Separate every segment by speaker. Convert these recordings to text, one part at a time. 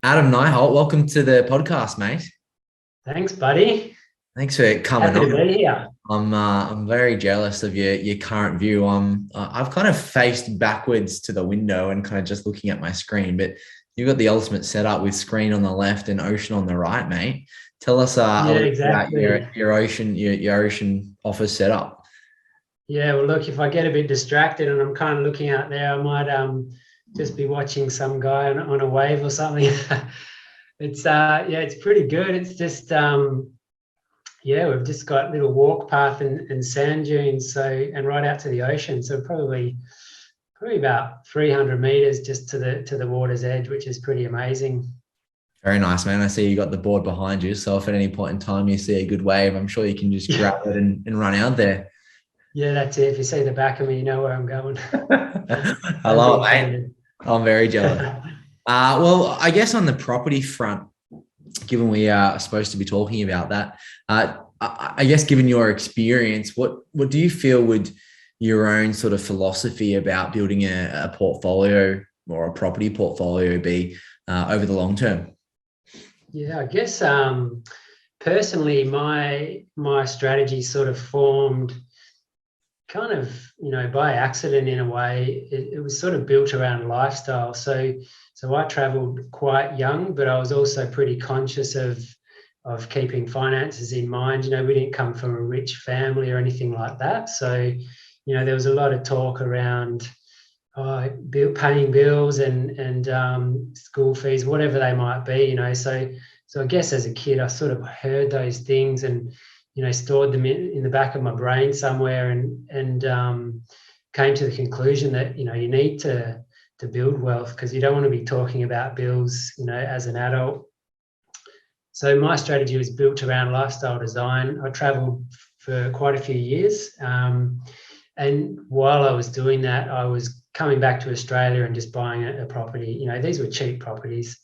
Speaker 1: Adam Nyeholt, welcome to the podcast, mate.
Speaker 2: Thanks, buddy.
Speaker 1: Thanks for coming
Speaker 2: Happy to
Speaker 1: on.
Speaker 2: be here.
Speaker 1: I'm very jealous of your current view. I've kind of faced backwards to the window and kind of just looking at my screen, but you've got the ultimate setup with screen on the left and ocean on the right, mate. Tell us a
Speaker 2: Yeah,
Speaker 1: little bit about
Speaker 2: exactly.
Speaker 1: your ocean office setup.
Speaker 2: Yeah, well, look, if I get a bit distracted and I'm kind of looking out there, I might just be watching some guy on a wave or something. Yeah, it's pretty good. It's just yeah, we've just got little walk path and sand dunes, so and right out to the ocean. So probably about 300 meters just to the water's edge, which is pretty amazing.
Speaker 1: Very nice, man. I see you got the board behind you, so if at any point in time you see a good wave, I'm sure you can just grab it and run out there.
Speaker 2: Yeah, that's it. If you see the back of me, you know where I'm going.
Speaker 1: I
Speaker 2: Don't be
Speaker 1: love it, mate.
Speaker 2: offended.
Speaker 1: I'm very jealous. Well, I guess on the property front, given we are supposed to be talking about that, I guess given your experience, what do you feel would your own sort of philosophy about building a portfolio or a property portfolio be over the long term?
Speaker 2: Yeah, I guess personally, my strategy sort of formed kind of by accident in a way. It was sort of built around lifestyle. So I travelled quite young, but I was also pretty conscious of keeping finances in mind. We didn't come from a rich family or anything like that. So there was a lot of talk around paying bills and school fees, whatever they might be. So I guess as a kid, I sort of heard those things and stored them in the back of my brain somewhere, and came to the conclusion that you need to build wealth because you don't want to be talking about bills, as an adult. So my strategy was built around lifestyle design. I travelled for quite a few years. And while I was doing that, I was coming back to Australia and just buying a property. These were cheap properties.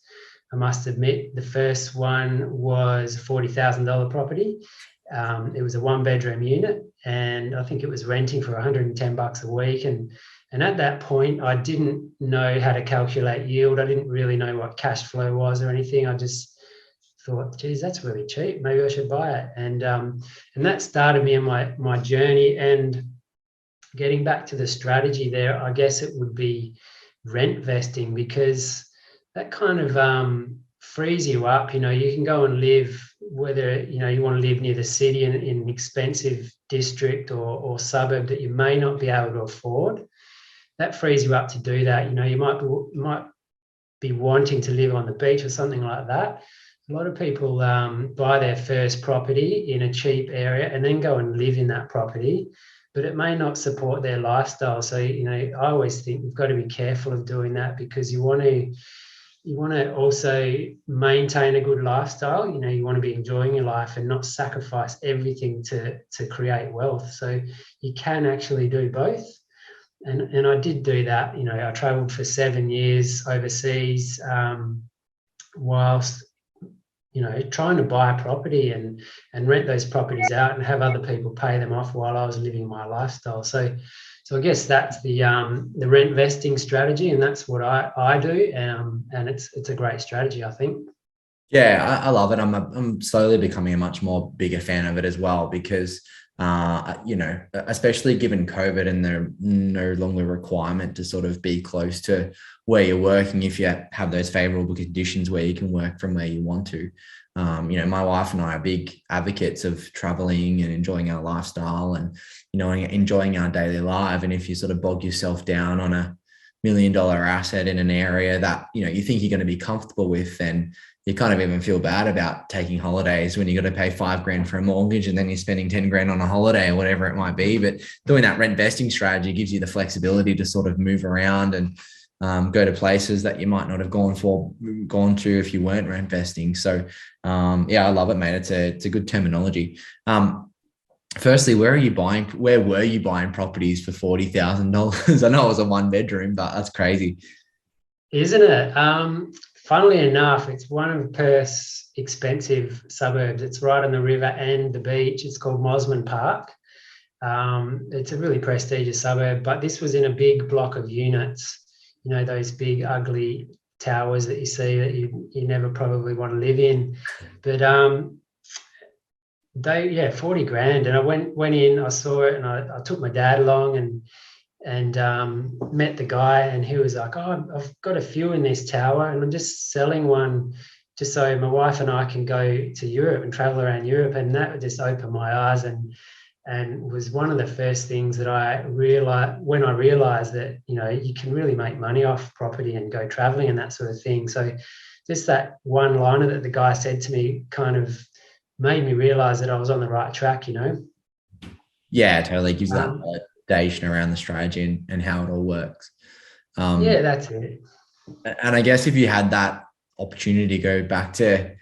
Speaker 2: I must admit, the first one was a $40,000 property. It was a one-bedroom unit, and I think it was renting for $110 a week. And at that point, I didn't know how to calculate yield. I didn't really know what cash flow was or anything. I just thought, geez, that's really cheap. Maybe I should buy it. And that started me on my journey. And getting back to the strategy there, I guess it would be rent vesting, because that kind of frees you up. You can go and live, whether you want to live near the city in an expensive district or suburb that you may not be able to afford. That frees you up to do that. You might be wanting to live on the beach or something like that. A lot of people buy their first property in a cheap area and then go and live in that property, but it may not support their lifestyle. So, I always think we've got to be careful of doing that, because you want to also maintain a good lifestyle. You want to be enjoying your life and not sacrifice everything to create wealth. So you can actually do both. And I did do that. I traveled for 7 years overseas, whilst trying to buy a property and rent those properties out and have other people pay them off while I was living my lifestyle. So I guess that's the rent vesting strategy, and that's what I do. And it's a great strategy, I think.
Speaker 1: Yeah, I love it. I'm slowly becoming a much more bigger fan of it as well because, especially given COVID and the no longer requirement to sort of be close to where you're working if you have those favorable conditions where you can work from where you want to. My wife and I are big advocates of traveling and enjoying our lifestyle and, enjoying our daily life. And if you sort of bog yourself down on $1 million asset in an area that, you think you're going to be comfortable with, then you kind of even feel bad about taking holidays when you got to pay $5,000 for a mortgage and then you're spending $10,000 on a holiday or whatever it might be. But doing that rent vesting strategy gives you the flexibility to sort of move around and go to places that you might not have gone to if you weren't rent vesting. So yeah, I love it, mate. It's a good terminology. Firstly, where were you buying properties for $40,000? I know it was a one bedroom, but that's crazy.
Speaker 2: Isn't it? Funnily enough, it's one of Perth's expensive suburbs. It's right on the river and the beach. It's called Mosman Park. It's a really prestigious suburb, but this was in a big block of units, those big, ugly towers that you see that you never probably want to live in. But 40 grand. And I went in, I saw it, and I took my dad along and met the guy, and he was like, oh, I've got a few in this tower, and I'm just selling one just so my wife and I can go to Europe and travel around Europe. And that just opened my eyes and was one of the first things that I realized when I realized that, you can really make money off property and go traveling and that sort of thing. So just that one liner that the guy said to me kind of made me realize that I was on the right track,
Speaker 1: Yeah, it totally gives that validation around the strategy and how it all works.
Speaker 2: Yeah, that's it.
Speaker 1: And I guess if you had that opportunity to go back to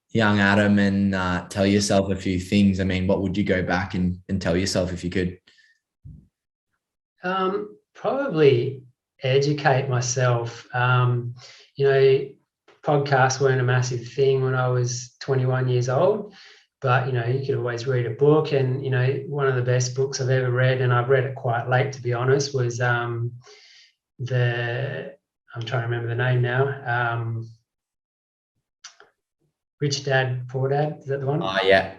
Speaker 1: young Adam and tell yourself a few things, I mean, what would you go back and tell yourself if you could?
Speaker 2: Probably educate myself. Podcasts weren't a massive thing when I was 21 years old, but you could always read a book. And one of the best books I've ever read, and I've read it quite late to be honest, was I'm trying to remember the name now. Rich Dad, Poor Dad, is that the one?
Speaker 1: Yeah.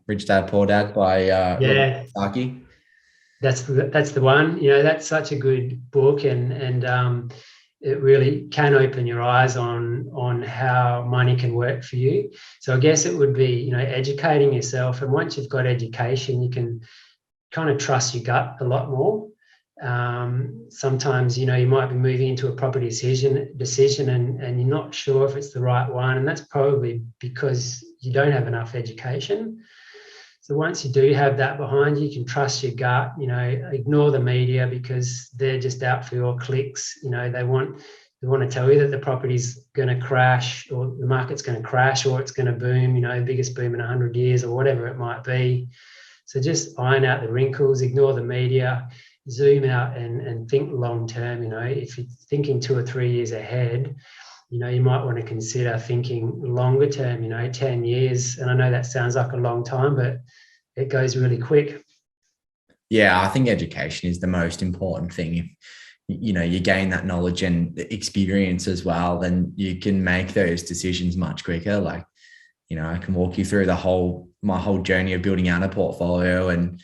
Speaker 1: Rich Dad, Poor Dad by Robert Kiyosaki.
Speaker 2: That's the one. That's such a good book, and it really can open your eyes on how money can work for you. So I guess it would be educating yourself, and once you've got education, you can kind of trust your gut a lot more. Sometimes you might be moving into a property decision and you're not sure if it's the right one, and that's probably because you don't have enough education. So once you do have that behind you, you can trust your gut. Ignore the media because they're just out for your clicks. They want to tell you that the property's going to crash, or the market's going to crash, or it's going to boom. Biggest boom in 100 years, or whatever it might be. So just iron out the wrinkles, ignore the media, zoom out and think long term. If you're thinking 2 or 3 years ahead, you might want to consider thinking longer term, 10 years. And I know that sounds like a long time, but it goes really quick.
Speaker 1: Yeah, I think education is the most important thing. If you gain that knowledge and experience as well, then you can make those decisions much quicker. Like, I can walk you through my whole journey of building out a portfolio. And,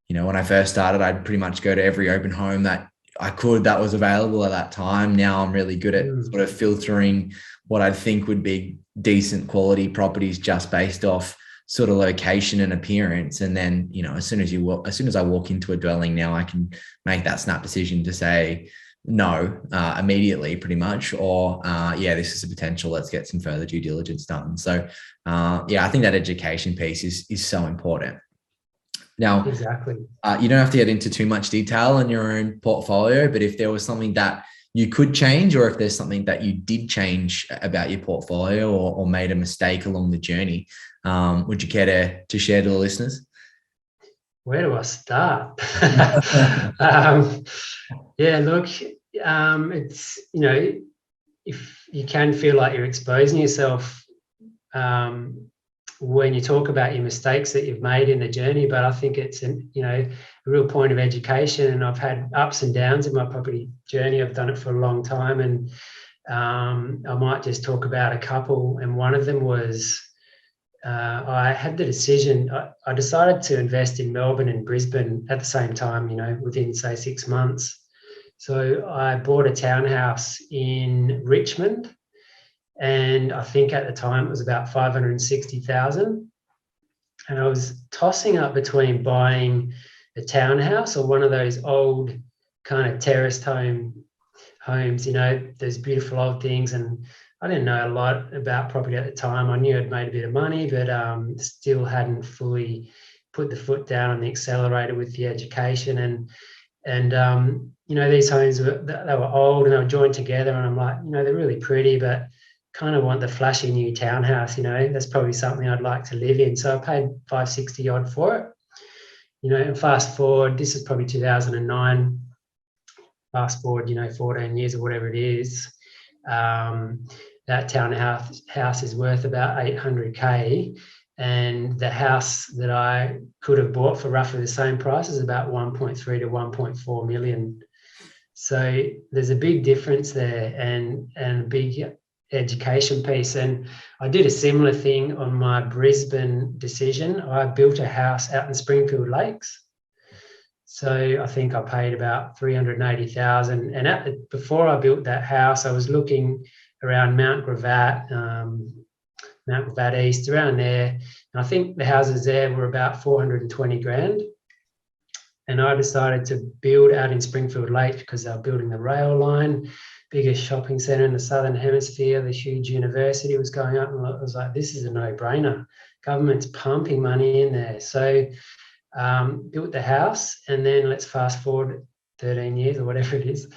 Speaker 1: when I first started, I'd pretty much go to every open home that that was available at that time. Now I'm really good at sort of filtering what I think would be decent quality properties just based off sort of location and appearance. And then, as soon as I walk into a dwelling now, I can make that snap decision to say no immediately, pretty much, or this is a potential. Let's get some further due diligence done. So I think that education piece is so important. Now,
Speaker 2: exactly.
Speaker 1: You don't have to get into too much detail on your own portfolio, but if there was something that you could change, or if there's something that you did change about your portfolio or made a mistake along the journey, would you care to share to the listeners?
Speaker 2: Where do I start? It's, if you can feel like you're exposing yourself when you talk about your mistakes that you've made in the journey, but I think it's a real point of education. And I've had ups and downs in my property journey. I've done it for a long time, and I might just talk about a couple. And one of them was I had the decision. I decided to invest in Melbourne and Brisbane at the same time, within say 6 months. So I bought a townhouse in Richmond, and I think at the time it was about 560,000. And I was tossing up between buying a townhouse or one of those old kind of terraced homes, those beautiful old things. And I didn't know a lot about property at the time. I knew I'd made a bit of money, but still hadn't fully put the foot down on the accelerator with the education. And these homes they were old and they were joined together. And I'm like, they're really pretty, but kind of want the flashy new townhouse. That's probably something I'd like to live in. So I paid 560 odd for it. And fast forward, this is probably 2009. Fast forward, 14 years or whatever it is. That townhouse is worth about 800K, and the house that I could have bought for roughly the same price is about 1.3 to 1.4 million. So there's a big difference there, and a big education piece. And I did a similar thing on my Brisbane decision. I built a house out in Springfield Lakes. So I think I paid about 380,000. And before I built that house, I was looking around Mount Gravatt, Mount Gravatt East, around there. And I think the houses there were about 420 grand. And I decided to build out in Springfield Lake because they were building the rail line, biggest shopping centre in the Southern Hemisphere, the huge university was going up. And I was like, this is a no-brainer. Government's pumping money in there. So built the house, and then let's fast forward 13 years or whatever it is,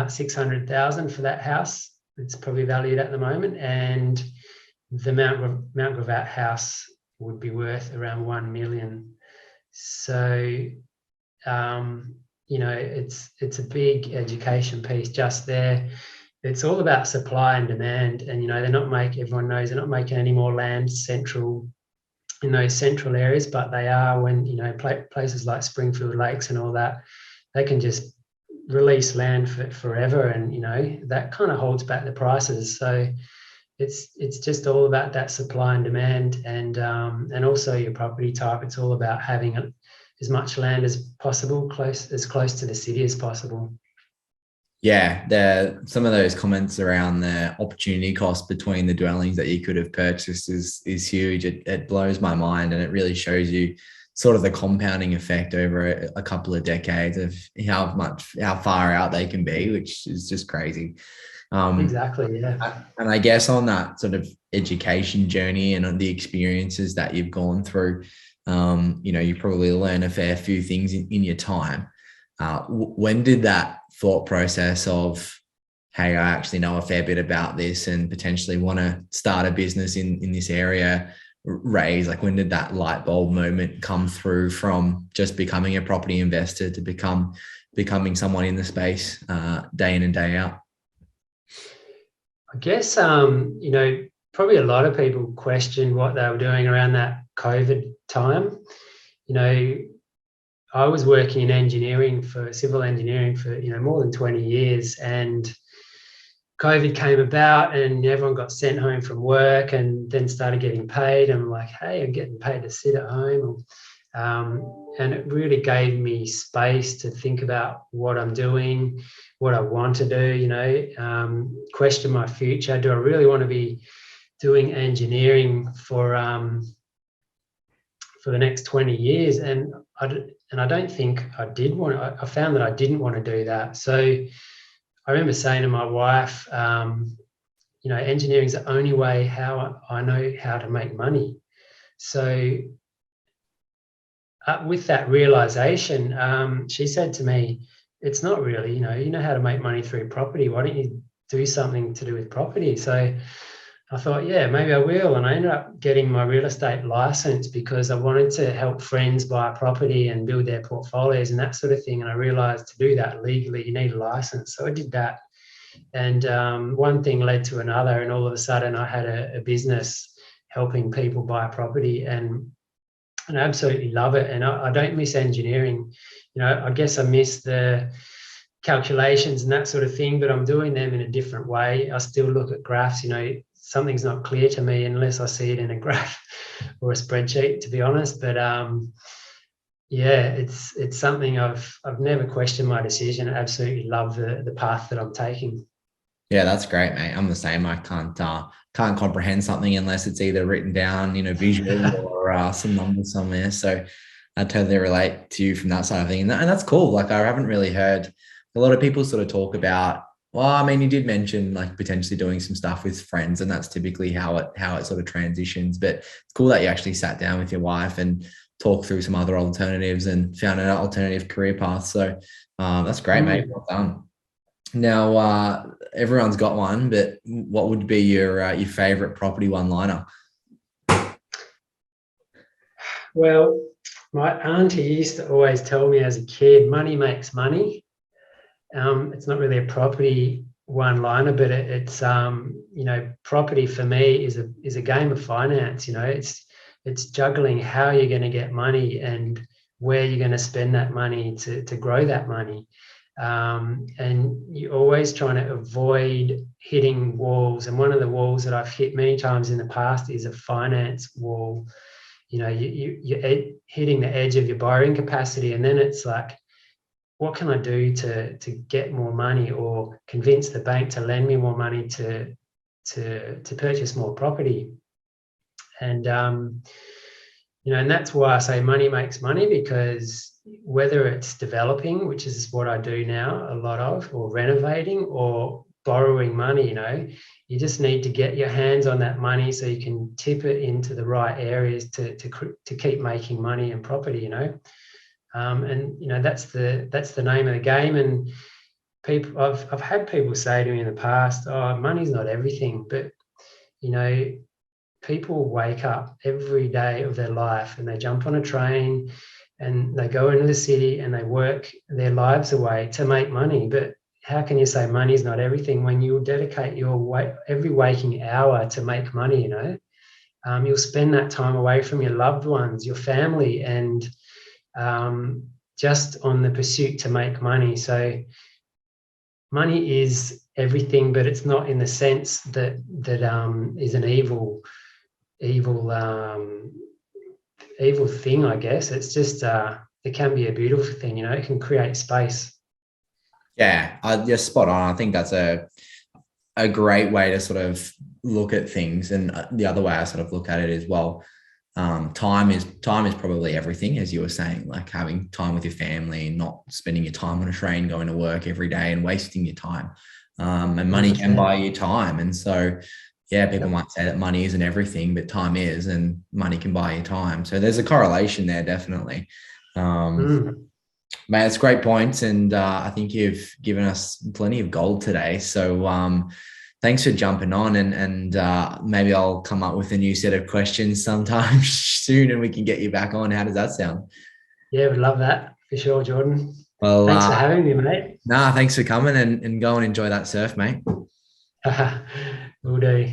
Speaker 2: 600,000 for that house. It's probably valued at the moment. And the Mount Gravatt house would be worth around 1 million. So, it's a big education piece just there. It's all about supply and demand. And, everyone knows they're not making any more land central in those central areas, but they are when, places like Springfield Lakes and all that, they can just release land for forever. And, that kind of holds back the prices. So it's just all about that supply and demand, and also your property type. It's all about having as much land as possible, as close to the city as possible.
Speaker 1: Yeah, some of those comments around the opportunity cost between the dwellings that you could have purchased is huge. It blows my mind, and it really shows you sort of the compounding effect over a couple of decades of how far out they can be, which is just crazy.
Speaker 2: Exactly, yeah.
Speaker 1: And I guess on that sort of education journey and on the experiences that you've gone through, you probably learn a fair few things in your time. When did that thought process of, hey, I actually know a fair bit about this and potentially want to start a business in this area raise? Like, when did that light bulb moment come through from just becoming a property investor to becoming someone in the space day in and day out?
Speaker 2: I guess, probably a lot of people questioned what they were doing around that COVID time. I was working in engineering, for civil engineering, for more than 20 years, and COVID came about and everyone got sent home from work and then started getting paid. I'm like, hey, I'm getting paid to sit at home. And it really gave me space to think about what I'm doing, what I want to do, question my future. Do I really want to be doing engineering for the next 20 years? And I don't think I did want to. I found that I didn't want to do that. So I remember saying to my wife, engineering is the only way how I know how to make money. So with that realization, she said to me, it's not really, you know how to make money through property. Why don't you do something to do with property? So I thought, yeah, maybe I will. And I ended up getting my real estate license because I wanted to help friends buy property and build their portfolios and that sort of thing. And I realized to do that legally, you need a license. So I did that. And one thing led to another. And all of a sudden I had a business helping people buy property, and I absolutely love it. And I don't miss engineering. I guess I miss the calculations and that sort of thing, but I'm doing them in a different way. I still look at graphs. Something's not clear to me unless I see it in a graph or a spreadsheet, to be honest. But it's something I've never questioned my decision. I absolutely love the path that I'm taking.
Speaker 1: Yeah, that's great, mate. I'm the same. I can't comprehend something unless it's either written down, visually or some numbers somewhere. So I totally relate to you from that side of thing, and that's cool. Like, I haven't really heard a lot of people sort of talk about. Well, I mean, you did mention like potentially doing some stuff with friends, and that's typically how it sort of transitions. But it's cool that you actually sat down with your wife and talked through some other alternatives and found an alternative career path. So that's great, mate. Well done. Now, everyone's got one, but what would be your favorite property one-liner?
Speaker 2: Well, my auntie used to always tell me as a kid, money makes money. It's not really a property one-liner, but it's property for me is a game of finance. It's juggling how you're going to get money and where you're going to spend that money to grow that money. and you're always trying to avoid hitting walls. And one of the walls that I've hit many times in the past is a finance wall. You're hitting the edge of your borrowing capacity, and then it's like, what can I do to get more money, or convince the bank to lend me more money to purchase more property? And and that's why I say money makes money, because whether it's developing, which is what I do now a lot of, or renovating, or borrowing money, you just need to get your hands on that money so you can tip it into the right areas to keep making money in property. And that's the name of the game. And people, I've had people say to me in the past, "Oh, money's not everything," but people wake up every day of their life and they jump on a train and they go into the city and they work their lives away to make money. But how can you say money is not everything when you dedicate your every waking hour to make money? You'll spend that time away from your loved ones, your family, and just on the pursuit to make money. So money is everything, but it's not in the sense that is an evil thing, I guess. It's just it can be a beautiful thing. It can create space.
Speaker 1: Yeah, you're spot on. I think that's a great way to sort of look at things. And the other way I sort of look at it as well, time is probably everything, as you were saying, like having time with your family and not spending your time on a train going to work every day and wasting your time. And money can buy you time. And so, yeah, people might say that money isn't everything, but time is, and money can buy you time. So there's a correlation there, definitely. Mate, it's great points. And I think you've given us plenty of gold today. So thanks for jumping on, and maybe I'll come up with a new set of questions sometime soon and we can get you back on. How does that sound?
Speaker 2: Yeah, we'd love that for sure, Jordan.
Speaker 1: Well,
Speaker 2: thanks for having me, mate.
Speaker 1: Thanks for coming, and go and enjoy that surf, mate.
Speaker 2: Will do.